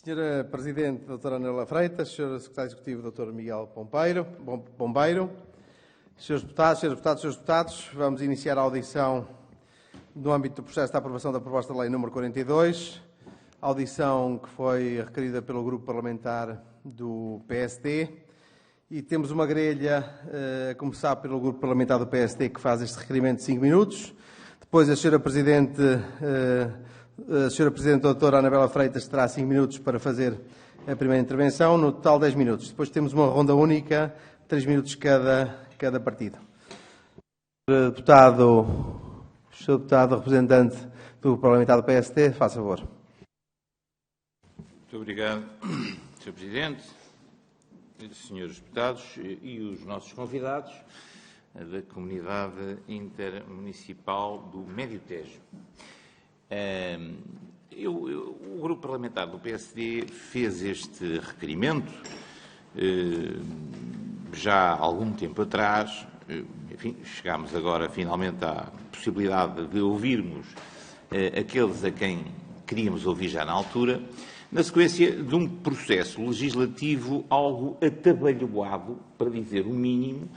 Senhora Presidente, Doutora Anabela Freitas, Senhor Secretário Executivo, Dr. Miguel Bombeiro, Senhores Deputados, Senhores Deputados, Senhores Deputados, vamos iniciar a audição no âmbito do processo de aprovação da proposta de lei número 42, audição que foi requerida pelo Grupo Parlamentar do PSD, e temos uma grelha, a começar pelo Grupo Parlamentar do PSD, que faz este requerimento de 5 minutos, depois a Senhora Presidente Doutora Anabela Freitas terá 5 minutos para fazer a primeira intervenção, no total 10 minutos. Depois temos uma ronda única, 3 minutos cada partido. Senhor Deputado representante do Parlamentar do PSD, faça favor. Muito obrigado, Sr. Presidente, Senhores Deputados e os nossos convidados da Comunidade Intermunicipal do Médio Tejo. O Grupo Parlamentar do PSD fez este requerimento já há algum tempo atrás. Enfim, chegámos agora finalmente à possibilidade de ouvirmos aqueles a quem queríamos ouvir já na altura, na sequência de um processo legislativo algo atabalhoado, para dizer o mínimo,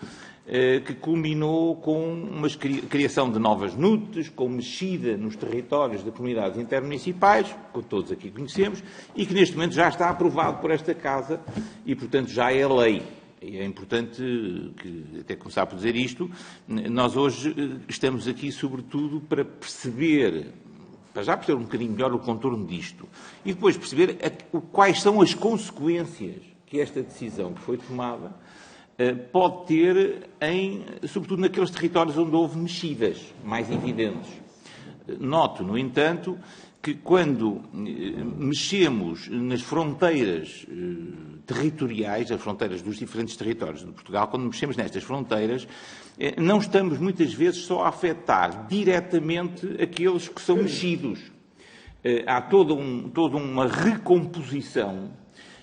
que culminou com uma criação de novas NUTs, com mexida nos territórios de comunidades intermunicipais, que todos aqui conhecemos, e que neste momento já está aprovado por esta Casa e, portanto, já é lei. E é importante, até começar por dizer isto, nós hoje estamos aqui sobretudo para perceber, para já perceber um bocadinho melhor o contorno disto, e depois perceber quais são as consequências que esta decisão que foi tomada pode ter, sobretudo naqueles territórios onde houve mexidas mais evidentes. Noto, no entanto, que quando mexemos nas fronteiras territoriais, as fronteiras dos diferentes territórios de Portugal, quando mexemos nestas fronteiras, não estamos muitas vezes só a afetar diretamente aqueles que são mexidos. Há toda uma recomposição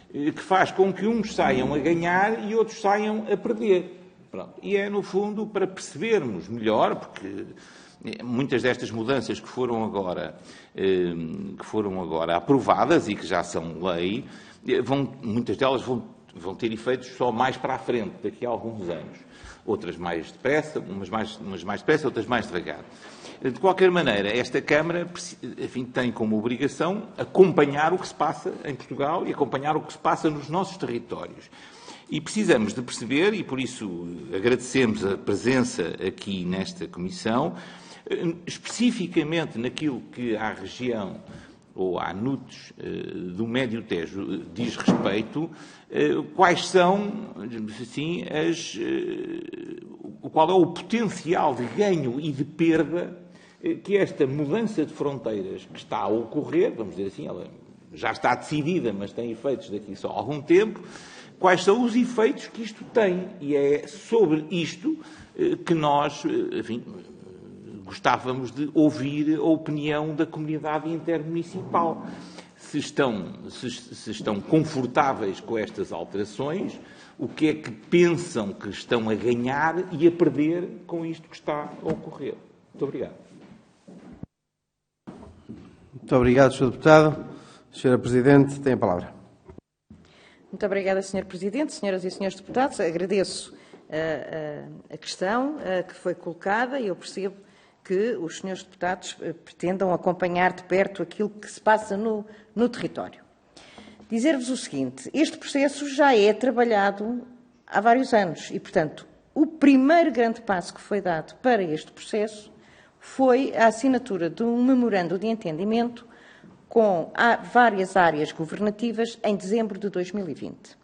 que faz com que uns saiam a ganhar e outros saiam a perder. Pronto. E é, no fundo, para percebermos melhor, porque muitas destas mudanças que foram agora aprovadas e que já são lei, muitas delas vão ter efeitos só mais para a frente, daqui a alguns anos. Outras mais depressa, umas mais depressa, outras mais devagar. De qualquer maneira, esta Câmara, enfim, tem como obrigação acompanhar o que se passa em Portugal e acompanhar o que se passa nos nossos territórios. E precisamos de perceber, e por isso agradecemos a presença aqui nesta Comissão, especificamente naquilo que à região ou à NUTs do Médio Tejo diz respeito, quais são, assim, qual é o potencial de ganho e de perda que esta mudança de fronteiras que está a ocorrer, vamos dizer assim, ela já está decidida, mas tem efeitos daqui só a algum tempo, quais são os efeitos que isto tem. E é sobre isto que nós, enfim, gostávamos de ouvir a opinião da comunidade intermunicipal. Se estão confortáveis com estas alterações, o que é que pensam que estão a ganhar e a perder com isto que está a ocorrer. Muito obrigado. Muito obrigado, Sr. Deputado. Senhora Presidente, tem a palavra. Muito obrigada, Sr. Presidente, Senhoras e Senhores Deputados. Agradeço a questão que foi colocada e eu percebo que os senhores deputados pretendam acompanhar de perto aquilo que se passa no território. Dizer-vos o seguinte: este processo já é trabalhado há vários anos e, portanto, o primeiro grande passo que foi dado para este processo foi a assinatura de um memorando de entendimento com várias áreas governativas em dezembro de 2020.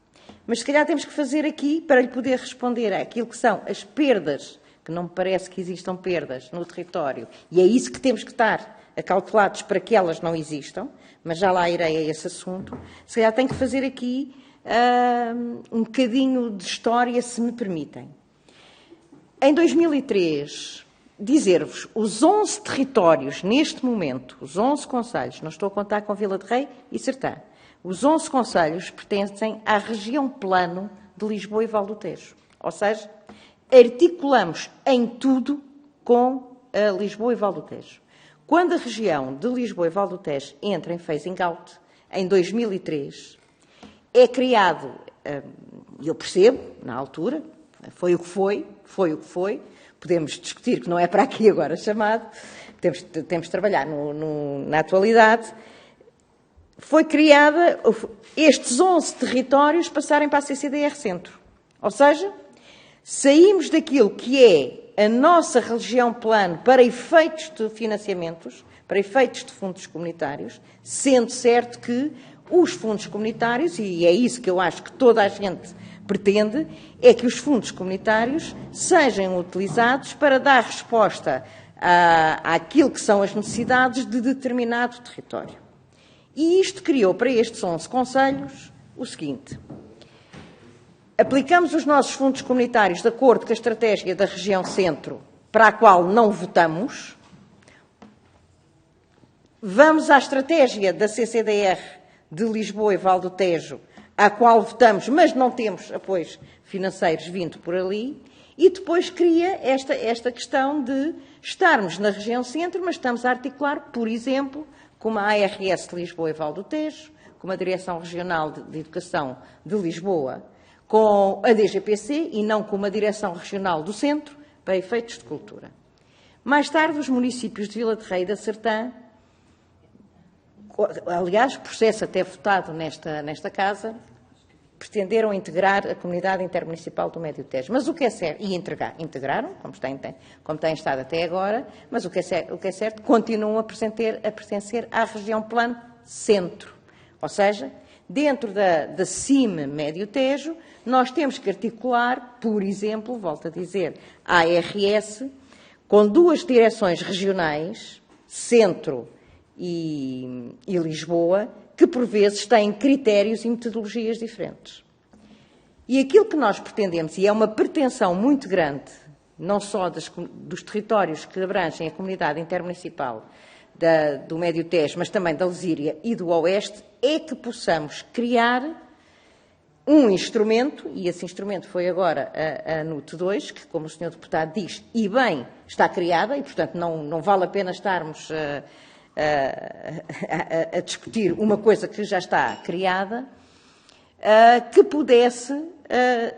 Mas, se calhar, temos que fazer aqui, para lhe poder responder àquilo que são as perdas, que não me parece que existam perdas no território, e é isso que temos que estar acalculados para que elas não existam, mas já lá irei a esse assunto. Se calhar tenho que fazer aqui um bocadinho de história, se me permitem. Em 2003, dizer-vos, os 11 territórios, neste momento, os 11 concelhos, não estou a contar com Vila de Rei e Sertã, os 11 concelhos pertencem à região plano de Lisboa e Val do Tejo. Ou seja, articulamos em tudo com Lisboa e Val do Tejo. Quando a região de Lisboa e Val do Tejo entra em phasing out, em 2003, é criado, eu percebo, na altura, foi o que foi, podemos discutir que não é para aqui agora chamado, temos de trabalhar na atualidade, foi criada, estes 11 territórios passarem para a CCDR Centro. Ou seja, saímos daquilo que é a nossa região plano para efeitos de financiamentos, para efeitos de fundos comunitários, sendo certo que os fundos comunitários, e é isso que eu acho que toda a gente pretende, é que os fundos comunitários sejam utilizados para dar resposta àquilo que são as necessidades de determinado território. E isto criou para estes 11 concelhos o seguinte: aplicamos os nossos fundos comunitários de acordo com a estratégia da região centro, para a qual não votamos, vamos à estratégia da CCDR de Lisboa e Val do Tejo, à qual votamos, mas não temos apoios financeiros vindo por ali, e depois cria esta questão de estarmos na região centro, mas estamos a articular, por exemplo, com a ARS de Lisboa e Val do Tejo, com a Direção Regional de Educação de Lisboa, com a DGPC e não com uma Direção Regional do Centro, para efeitos de cultura. Mais tarde, os municípios de Vila de Rei e da Sertã, aliás, processo até votado nesta Casa, pretenderam integrar a comunidade intermunicipal do Médio Tejo. Mas o que é certo, e integraram, como tem estado até agora, mas o que é certo, continuam a pertencer à região plano centro. Ou seja, dentro da CIM Médio Tejo, nós temos que articular, por exemplo, volto a dizer, a ARS, com duas direções regionais, centro e Lisboa, que por vezes têm critérios e metodologias diferentes. E aquilo que nós pretendemos, e é uma pretensão muito grande, não só dos territórios que abrangem a comunidade intermunicipal do Médio Tejo, mas também da Lesíria e do Oeste, é que possamos criar um instrumento, e esse instrumento foi agora a NUT 2, que, como o Sr. Deputado diz, e bem, está criada, e, portanto, não vale a pena estarmos a discutir uma coisa que já está criada, que pudesse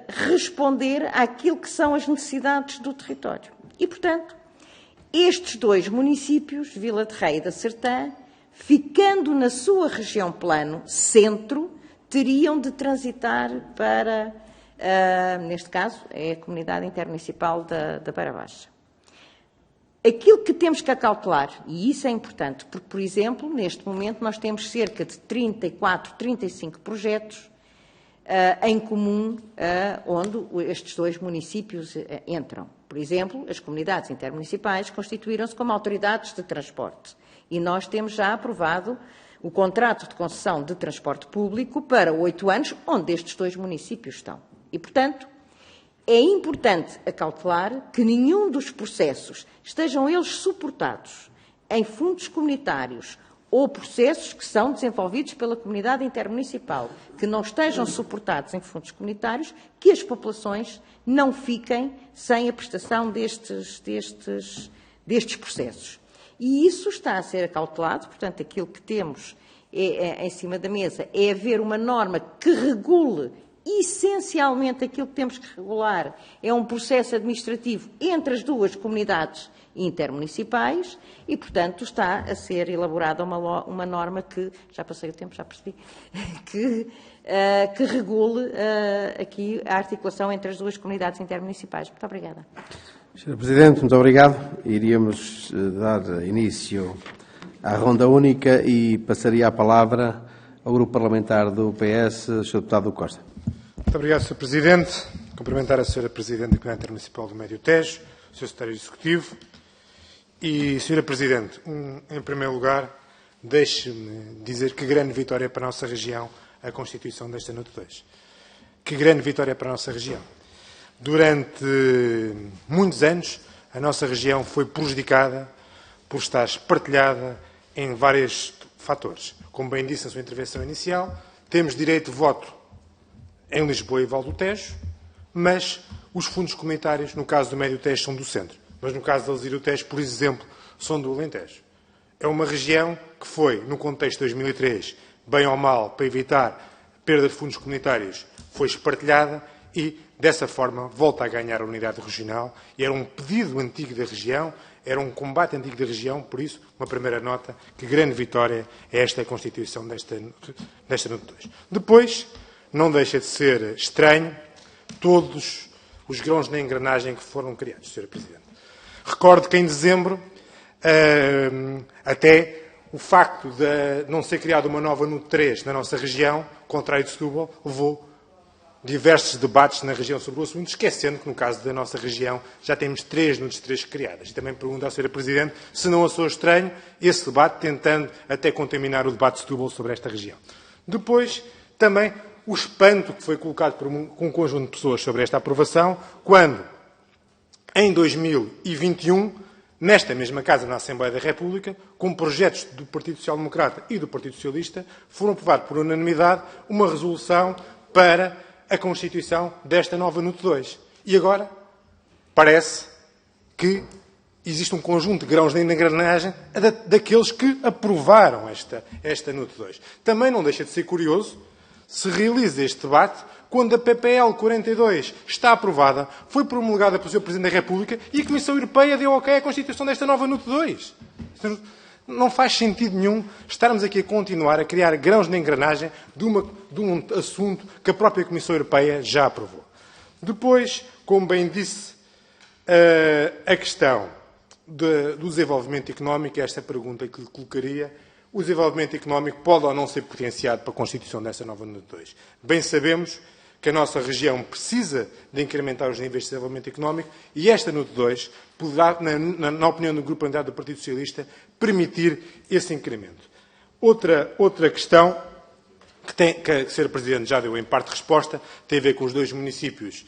responder àquilo que são as necessidades do território. E, portanto, estes dois municípios, Vila de Rei e da Sertã, ficando na sua região plano, centro, teriam de transitar para, neste caso, é a comunidade intermunicipal da Beira Baixa. Aquilo que temos que acautelar, e isso é importante, porque, por exemplo, neste momento nós temos cerca de 34, 35 projetos em comum onde estes dois municípios entram. Por exemplo, as comunidades intermunicipais constituíram-se como autoridades de transporte e nós temos já aprovado o contrato de concessão de transporte público para 8 anos, onde estes dois municípios estão. E, portanto, é importante acautelar que nenhum dos processos, estejam eles suportados em fundos comunitários ou processos que são desenvolvidos pela comunidade intermunicipal, que não estejam suportados em fundos comunitários, que as populações não fiquem sem a prestação destes processos. E isso está a ser acautelado, portanto, aquilo que temos em cima da mesa é haver uma norma que regule essencialmente aquilo que temos que regular é um processo administrativo entre as duas comunidades intermunicipais e, portanto, está a ser elaborada uma norma que, já passei o tempo, já percebi, que regule aqui a articulação entre as duas comunidades intermunicipais. Muito obrigada. Sr. Presidente, muito obrigado. Iríamos dar início à ronda única e passaria a palavra ao Grupo Parlamentar do PS, Sr. Deputado Costa. Muito obrigado, Sr. Presidente. Cumprimentar a Sra. Presidente da Comunidade Intermunicipal do Médio Tejo, o Sr. Secretário Executivo e, Sra. Presidente, em primeiro lugar, deixe-me dizer que grande vitória para a nossa região a constituição desta NUT 2. Que grande vitória para a nossa região. Durante muitos anos, a nossa região foi prejudicada por estar espartilhada em vários fatores. Como bem disse na sua intervenção inicial, temos direito de voto em Lisboa e Val do Tejo, mas os fundos comunitários, no caso do Médio Tejo, são do centro. Mas no caso da Lesíria e do Tejo, por exemplo, são do Alentejo. É uma região que foi, no contexto de 2003, bem ou mal, para evitar perda de fundos comunitários, foi espartilhada e, dessa forma, volta a ganhar a unidade regional. E era um pedido antigo da região, era um combate antigo da região, por isso, uma primeira nota, que grande vitória é esta constituição desta NUT 2. Depois, não deixa de ser estranho todos os grãos na engrenagem que foram criados, Sr. Presidente. Recordo que em dezembro, até o facto de não ser criada uma nova NUT 3 na nossa região, contrário de Setúbal, levou diversos debates na região sobre o assunto, esquecendo que, no caso da nossa região, já temos 3 NUTs 3 criadas. E também pergunto à Sra. Presidente se não achou estranho esse debate, tentando até contaminar o debate de Setúbal sobre esta região. Depois, também, o espanto que foi colocado por um conjunto de pessoas sobre esta aprovação, quando, em 2021, nesta mesma Casa, na Assembleia da República, com projetos do Partido Social Democrata e do Partido Socialista, foram aprovados por unanimidade uma resolução para a constituição desta nova NUT 2. E agora parece que existe um conjunto de grãos na engrenagem daqueles que aprovaram esta NUT 2. Também não deixa de ser curioso se realiza este debate quando a PPL 42 está aprovada, foi promulgada pelo Sr. Presidente da República e a Comissão Europeia deu ok à constituição desta nova NUT 2. Não faz sentido nenhum estarmos aqui a continuar a criar grãos na engrenagem de um assunto que a própria Comissão Europeia já aprovou. Depois, como bem disse, a questão do desenvolvimento económico, esta pergunta que lhe colocaria, o desenvolvimento económico pode ou não ser potenciado para a constituição dessa nova NUT 2. Bem sabemos que a nossa região precisa de incrementar os níveis de desenvolvimento económico e esta NUT 2 poderá, na opinião do Grupo Parlamentar do Partido Socialista, permitir esse incremento. Outra questão que a Sra. Presidente já deu em parte resposta tem a ver com os 2 municípios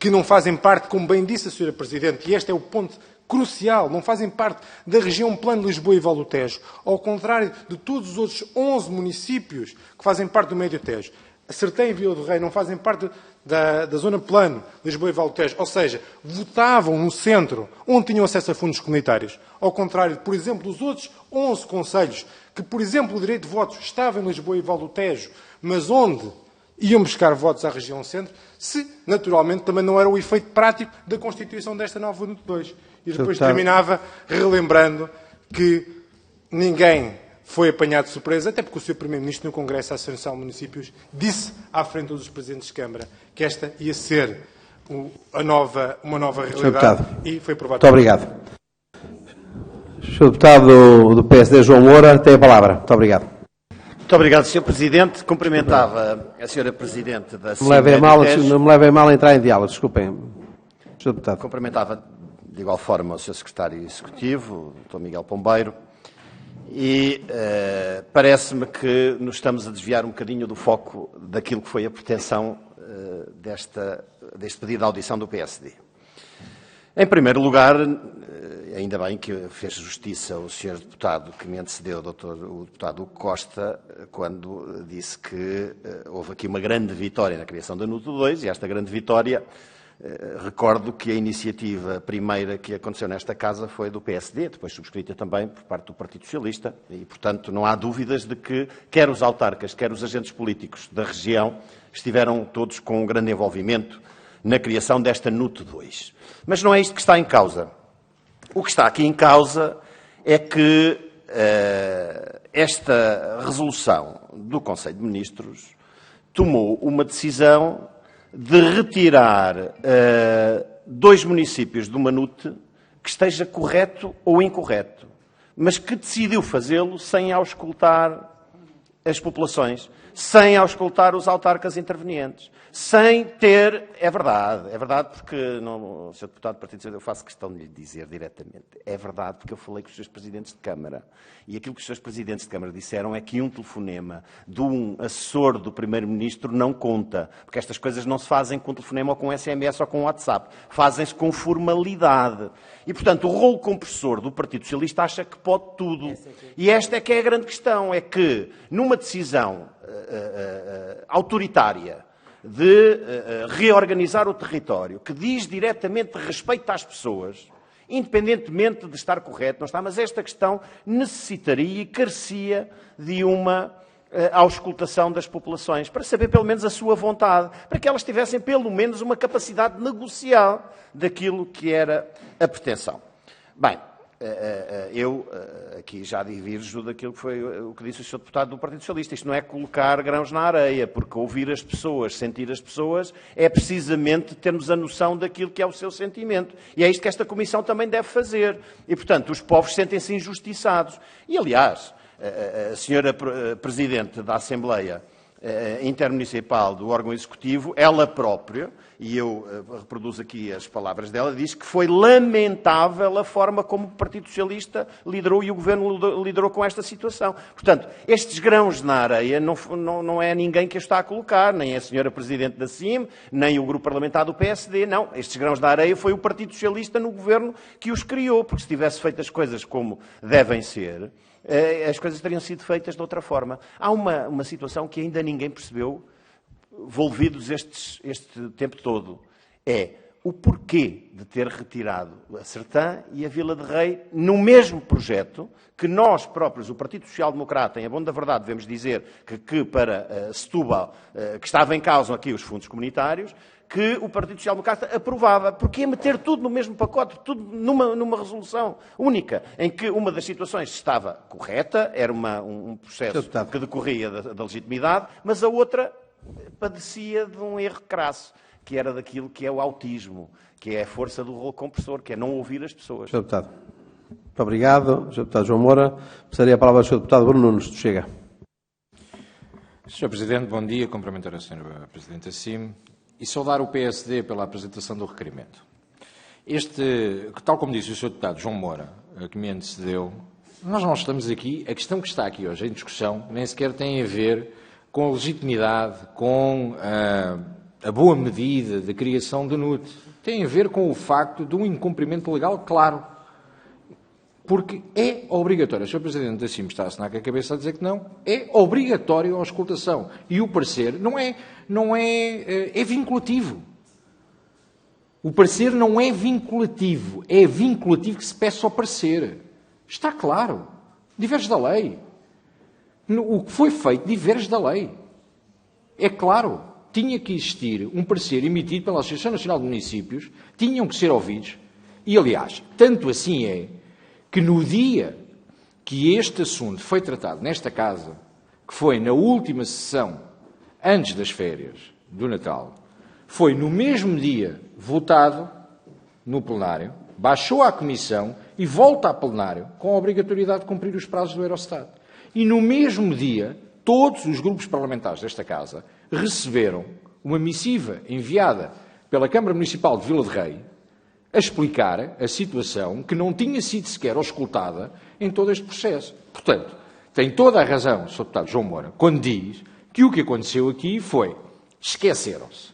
que não fazem parte, como bem disse a Sra. Presidente, e este é o ponto crucial, não fazem parte da região Plano de Lisboa e Val do Tejo, ao contrário de todos os outros 11 municípios que fazem parte do Médio Tejo. Sertém e Vila do Rei não fazem parte da zona plano, Lisboa e Val do Tejo, ou seja, votavam no centro, onde tinham acesso a fundos comunitários. Ao contrário, por exemplo, dos outros 11 concelhos, que, por exemplo, o direito de votos estava em Lisboa e Val do Tejo, mas onde iam buscar votos à região centro, se, naturalmente, também não era o efeito prático da constituição desta nova NUT 2. E depois terminava relembrando que ninguém foi apanhado de surpresa, até porque o Sr. Primeiro-Ministro, no Congresso da Associação de Municípios, disse à frente dos Presidentes de Câmara que esta ia ser uma nova realidade e foi aprovado. Muito obrigado. Sr. Deputado do PSD, João Moura, tem a palavra. Muito obrigado. Muito obrigado, Sr. Presidente. Cumprimentava a Sra. Presidente da Não me levem mal a entrar em diálogo, desculpem. Sr. Deputado. Cumprimentava de igual forma o Sr. Secretário Executivo, o Dr. Miguel Pombeiro, e parece-me que nos estamos a desviar um bocadinho do foco daquilo que foi a pretensão deste pedido de audição do PSD. Em primeiro lugar, ainda bem que fez justiça o Sr. Deputado que me antecedeu, o Deputado Hugo Costa, quando disse que houve aqui uma grande vitória na criação da NUT 2, e esta grande vitória, recordo que a iniciativa primeira que aconteceu nesta Casa foi do PSD, depois subscrita também por parte do Partido Socialista, e, portanto, não há dúvidas de que quer os autarcas, quer os agentes políticos da região estiveram todos com um grande envolvimento na criação desta NUT 2. Mas não é isto que está em causa. O que está aqui em causa é que esta resolução do Conselho de Ministros tomou uma decisão de retirar 2 municípios de uma NUT que esteja correto ou incorreto, mas que decidiu fazê-lo sem auscultar as populações, sem auscultar os autarcas intervenientes, sem ter... É verdade porque, não, Sr. Deputado do Partido Socialista, eu faço questão de lhe dizer diretamente, é verdade porque eu falei com os Srs. Presidentes de Câmara, e aquilo que os Srs. Presidentes de Câmara disseram é que um telefonema de um assessor do Primeiro-Ministro não conta, porque estas coisas não se fazem com telefonema ou com SMS ou com WhatsApp, fazem-se com formalidade. E, portanto, o rolo compressor do Partido Socialista acha que pode tudo. E esta é que é a grande questão, é que numa decisão autoritária de reorganizar o território, que diz diretamente respeito às pessoas, independentemente de estar correto, não está, mas esta questão necessitaria e carecia de uma à auscultação das populações, para saber pelo menos a sua vontade, para que elas tivessem pelo menos uma capacidade de negociar daquilo que era a pretensão. Bem, eu aqui já divirjo daquilo que foi o que disse o Sr. Deputado do Partido Socialista. Isto não é colocar grãos na areia, porque ouvir as pessoas, sentir as pessoas, é precisamente termos a noção daquilo que é o seu sentimento. E é isto que esta Comissão também deve fazer. E, portanto, os povos sentem-se injustiçados. E, aliás, a Sra. Presidente da Assembleia Intermunicipal do órgão executivo, ela própria, e eu reproduzo aqui as palavras dela, diz que foi lamentável a forma como o Partido Socialista liderou e o Governo liderou com esta situação. Portanto, estes grãos na areia não é ninguém que os está a colocar, nem a Sra. Presidente da CIM, nem o Grupo Parlamentar do PSD, não. Estes grãos na areia foi o Partido Socialista no Governo que os criou, porque se tivesse feito as coisas como devem ser, as coisas teriam sido feitas de outra forma. Há uma situação que ainda ninguém percebeu, envolvidos este tempo todo. É o porquê de ter retirado a Sertã e a Vila de Rei no mesmo projeto que nós próprios, o Partido Social Democrata, em abono da verdade, devemos dizer que para Setúbal, que estava em causa aqui os fundos comunitários, que o Partido Social Democrata aprovava. Porquê meter tudo no mesmo pacote, tudo numa resolução única, em que uma das situações estava correta, era um processo que decorria da legitimidade, mas a outra padecia de um erro crasso, que era daquilo que é o autismo, que é a força do rolo compressor, que é não ouvir as pessoas. Sr. Deputado. Muito obrigado. Sr. Deputado João Moura. Passaria a palavra ao Sr. Deputado Bruno Nunes, do Chega. Sr. Presidente, bom dia. Cumprimentar a Sra. Presidente da CIM e saudar o PSD pela apresentação do requerimento. Tal como disse o Sr. Deputado João Moura, que me antecedeu, nós não estamos aqui, a questão que está aqui hoje em discussão nem sequer tem a ver com a legitimidade, com a boa medida de criação de NUT. Tem a ver com o facto de um incumprimento legal claro. Porque é obrigatório. O Sr. Presidente da CIM está a assinar com a cabeça a dizer que não. É obrigatório a auscultação. E o parecer é vinculativo. O parecer não é vinculativo. É vinculativo que se peça ao parecer. Está claro. Diverge da lei. O que foi feito diverge da lei. É claro. Tinha que existir um parecer emitido pela Associação Nacional de Municípios. Tinham que ser ouvidos. E, aliás, tanto assim é que no dia que este assunto foi tratado nesta casa, que foi na última sessão antes das férias do Natal, foi no mesmo dia votado no plenário, baixou à Comissão e volta a plenário com a obrigatoriedade de cumprir os prazos do Eurostat. E no mesmo dia, todos os grupos parlamentares desta casa receberam uma missiva enviada pela Câmara Municipal de Vila de Rei a explicar a situação que não tinha sido sequer auscultada em todo este processo. Portanto, tem toda a razão o Sr. Deputado João Moura quando diz que o que aconteceu aqui foi esqueceram-se.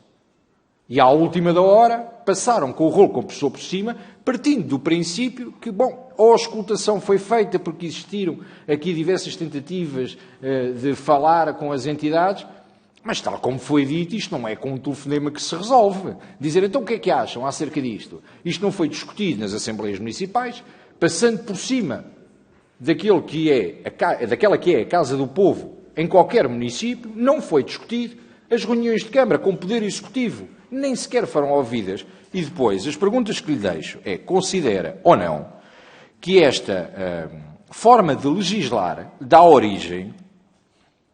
E à última da hora passaram com o rolo compressor por cima, partindo do princípio que, bom, a auscultação foi feita porque existiram aqui diversas tentativas de falar com as entidades. Mas, tal como foi dito, isto não é com um telefonema que se resolve. Dizer, então, o que é que acham acerca disto? Isto não foi discutido nas Assembleias Municipais, passando por cima daquela que é a Casa do Povo em qualquer município, não foi discutido. As reuniões de Câmara com o Poder Executivo nem sequer foram ouvidas. E depois, as perguntas que lhe deixo é, considera ou não que esta forma de legislar dá origem,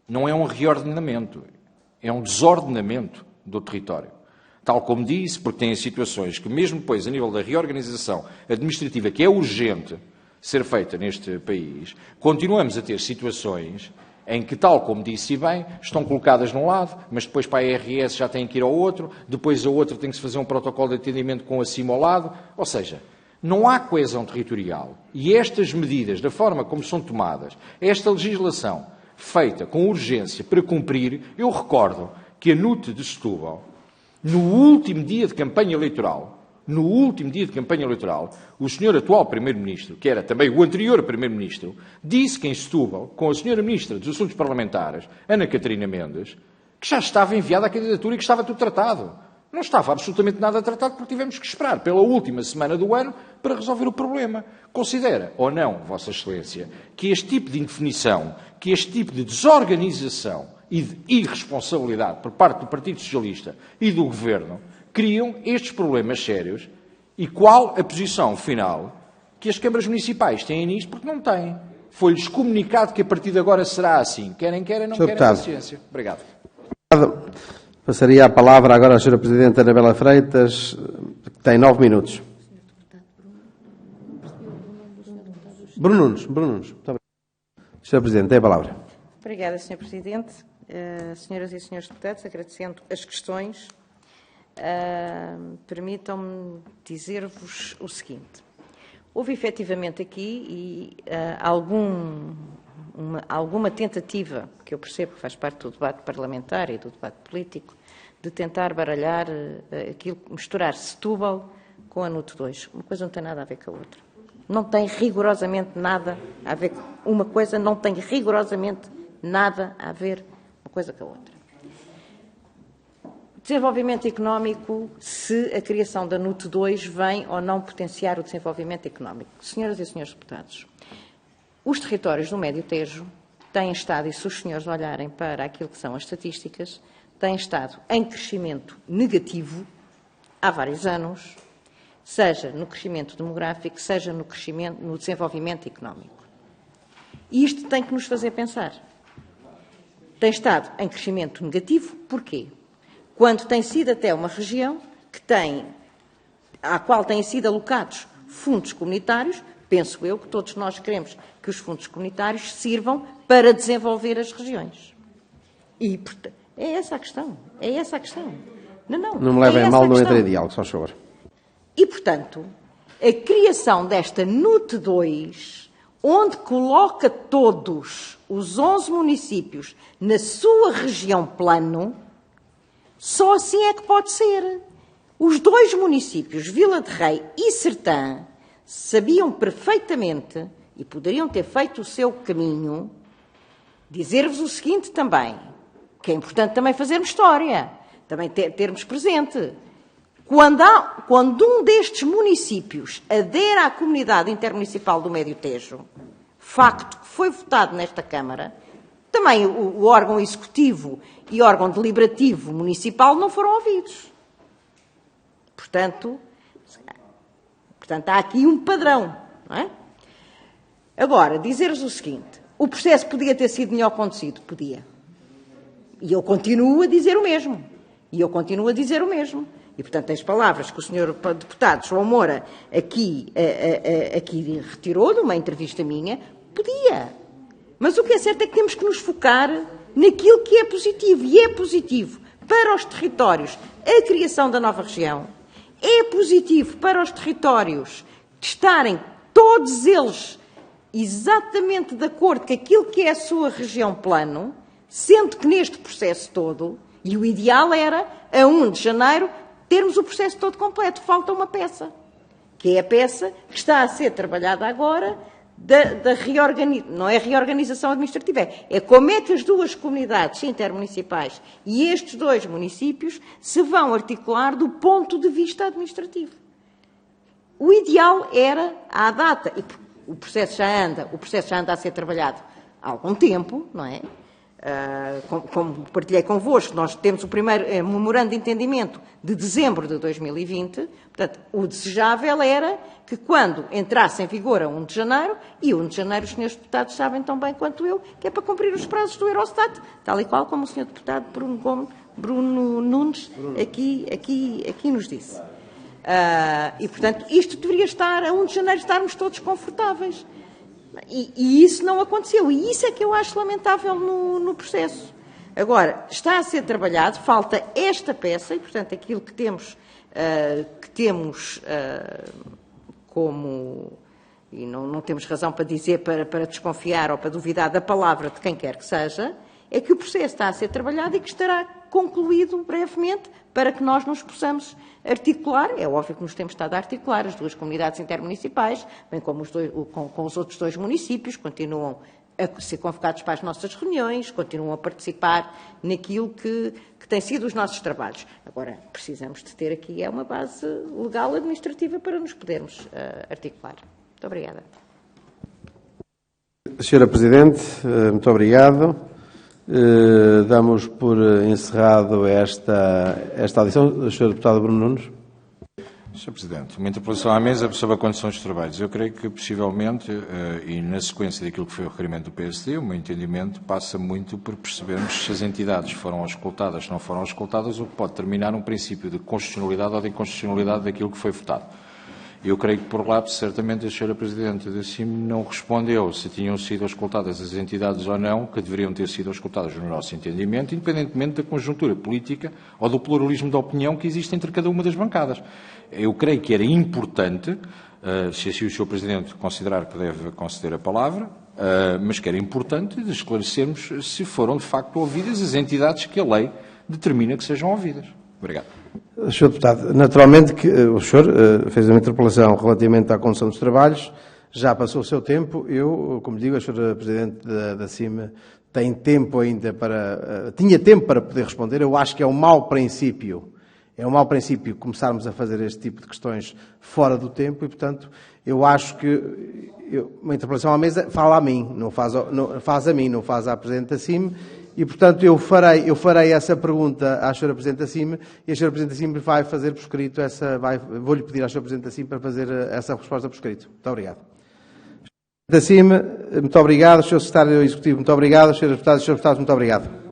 não é um reordenamento, é um desordenamento do território. Tal como disse, porque tem situações que, mesmo depois, a nível da reorganização administrativa, que é urgente ser feita neste país, continuamos a ter situações em que, tal como disse bem, estão colocadas num lado, mas depois para a IRS já têm que ir ao outro, depois a outra tem que se fazer um protocolo de atendimento com acima ao lado. Ou seja, não há coesão territorial. E estas medidas, da forma como são tomadas, esta legislação feita com urgência para cumprir, eu recordo que a NUT de Setúbal, no último dia de campanha eleitoral, o senhor atual Primeiro-Ministro, que era também o anterior Primeiro-Ministro, disse que em Setúbal, com a senhora Ministra dos Assuntos Parlamentares, Ana Catarina Mendes, que já estava enviada a candidatura e que estava tudo tratado. Não estava absolutamente nada tratado porque tivemos que esperar pela última semana do ano para resolver o problema. Considera, ou não, Vossa Excelência, que este tipo de indefinição, que este tipo de desorganização e de irresponsabilidade por parte do Partido Socialista e do Governo criam estes problemas sérios? E qual a posição final que as câmaras municipais têm nisto? Porque não têm. Foi-lhes comunicado que a partir de agora será assim. Querem, não querem, paciência. Obrigado. Passaria a palavra agora à Sra. Presidente Anabela Freitas, que tem 9 minutos. Bruno Nunes. Muito obrigado. Sra. Presidente, tem a palavra. Obrigada, Sr. Presidente. Senhoras e senhores deputados, agradecendo as questões, permitam-me dizer-vos o seguinte. Houve efetivamente aqui alguma tentativa, que eu percebo que faz parte do debate parlamentar e do debate político, de tentar baralhar misturar Setúbal com a NUT 2. Uma coisa não tem nada a ver com a outra. Não tem rigorosamente nada a ver. Uma coisa não tem rigorosamente nada a ver uma coisa com a outra. Desenvolvimento económico, se a criação da NUT 2 vem ou não potenciar o desenvolvimento económico. Senhoras e senhores deputados, os territórios do Médio Tejo têm estado, e se os senhores olharem para aquilo que são as estatísticas, têm estado em crescimento negativo há vários anos, seja no crescimento demográfico, seja no desenvolvimento económico. E isto tem que nos fazer pensar. Tem estado em crescimento negativo, porquê? Quando tem sido até uma região à qual têm sido alocados fundos comunitários, penso eu que todos nós queremos que os fundos comunitários sirvam para desenvolver as regiões. E é essa a questão. É essa a questão. Não me levem a mal, não entrei em diálogo, só favor. E, portanto, a criação desta NUT 2, onde coloca todos os 11 municípios na sua região plano, só assim é que pode ser. Os 2 municípios, Vila de Rei e Sertã, sabiam perfeitamente, e poderiam ter feito o seu caminho, dizer-vos o seguinte também, que é importante também fazermos história, também termos presente. Quando um destes municípios adere à Comunidade Intermunicipal do Médio Tejo, facto que foi votado nesta Câmara, também o órgão executivo e órgão deliberativo municipal não foram ouvidos. Portanto, há aqui um padrão, não é? Agora, dizer-vos o seguinte, o processo podia ter sido melhor conduzido? Podia. E eu continuo a dizer o mesmo. E, portanto, as palavras que o Sr. Deputado João Moura aqui retirou de uma entrevista minha, podia. Mas o que é certo é que temos que nos focar naquilo que é positivo. E é positivo para os territórios a criação da nova região. É positivo para os territórios estarem todos eles exatamente de acordo com aquilo que é a sua região plano, sendo que neste processo todo, e o ideal era, a 1 de janeiro, termos o processo todo completo. Falta uma peça, que é a peça que está a ser trabalhada agora, não é reorganização administrativa, é como é que as 2 comunidades intermunicipais e estes 2 municípios se vão articular do ponto de vista administrativo. O ideal era, à data, e o processo já anda a ser trabalhado há algum tempo, não é? Como partilhei convosco, nós temos o primeiro memorando de entendimento de dezembro de 2020, portanto, o desejável era que quando entrasse em vigor a 1 de janeiro, e 1 de janeiro os senhores deputados sabem tão bem quanto eu, que é para cumprir os prazos do Eurostat, tal e qual como o senhor deputado Bruno Nunes aqui nos disse. E, portanto, isto deveria estar, a 1 de janeiro, estarmos todos confortáveis. E isso não aconteceu. E isso é que eu acho lamentável no processo. Agora, está a ser trabalhado, falta esta peça, e, portanto, aquilo que temos como... E não temos razão para dizer, para desconfiar ou para duvidar da palavra de quem quer que seja, é que o processo está a ser trabalhado e que estará concluído brevemente para que nós nos possamos articular. É óbvio que nos temos estado a articular as 2 comunidades intermunicipais, bem como com os outros 2 municípios, continuam a ser convocados para as nossas reuniões, continuam a participar naquilo que têm sido os nossos trabalhos. Agora, precisamos de ter aqui uma base legal administrativa para nos podermos articular. Muito obrigada. Senhora Presidente, muito obrigado. Damos por encerrado esta audição. Senhor Deputado Bruno Nunes. Sr. Presidente, uma interpelação à mesa sobre a condução dos trabalhos. Eu creio que, possivelmente, e na sequência daquilo que foi o requerimento do PSD, o meu entendimento passa muito por percebermos se as entidades foram auscultadas, se não foram auscultadas, o que pode determinar um princípio de constitucionalidade ou de inconstitucionalidade daquilo que foi votado. Eu creio que, por lá, certamente, a Sra. Presidente da CIM não respondeu se tinham sido auscultadas as entidades ou não, que deveriam ter sido auscultadas no nosso entendimento, independentemente da conjuntura política ou do pluralismo de opinião que existe entre cada uma das bancadas. Eu creio que era importante, se assim o Sr. Presidente considerar que deve conceder a palavra, mas que era importante esclarecermos se foram, de facto, ouvidas as entidades que a lei determina que sejam ouvidas. Obrigado. Sr. Deputado, naturalmente que o senhor fez uma interpelação relativamente à condução dos trabalhos, já passou o seu tempo. Eu, como digo, a Sra. Presidente da CIM tem tempo ainda tinha tempo para poder responder. Eu acho que é um mau princípio. É um mau princípio começarmos a fazer este tipo de questões fora do tempo e, portanto, eu acho que uma interpelação à mesa fala a mim, não faz a mim, não faz à Presidente da CIM. E, portanto, eu farei essa pergunta à Sra. Presidente da CIM e a Sra. Presidente da CIM vai fazer por escrito vou-lhe pedir à Sra. Presidente da CIM para fazer essa resposta por escrito. Muito obrigado. Da CIM, muito obrigado. Sr. Secretário Executivo, muito obrigado. Srs. Deputados e Srs. Deputados, muito obrigado.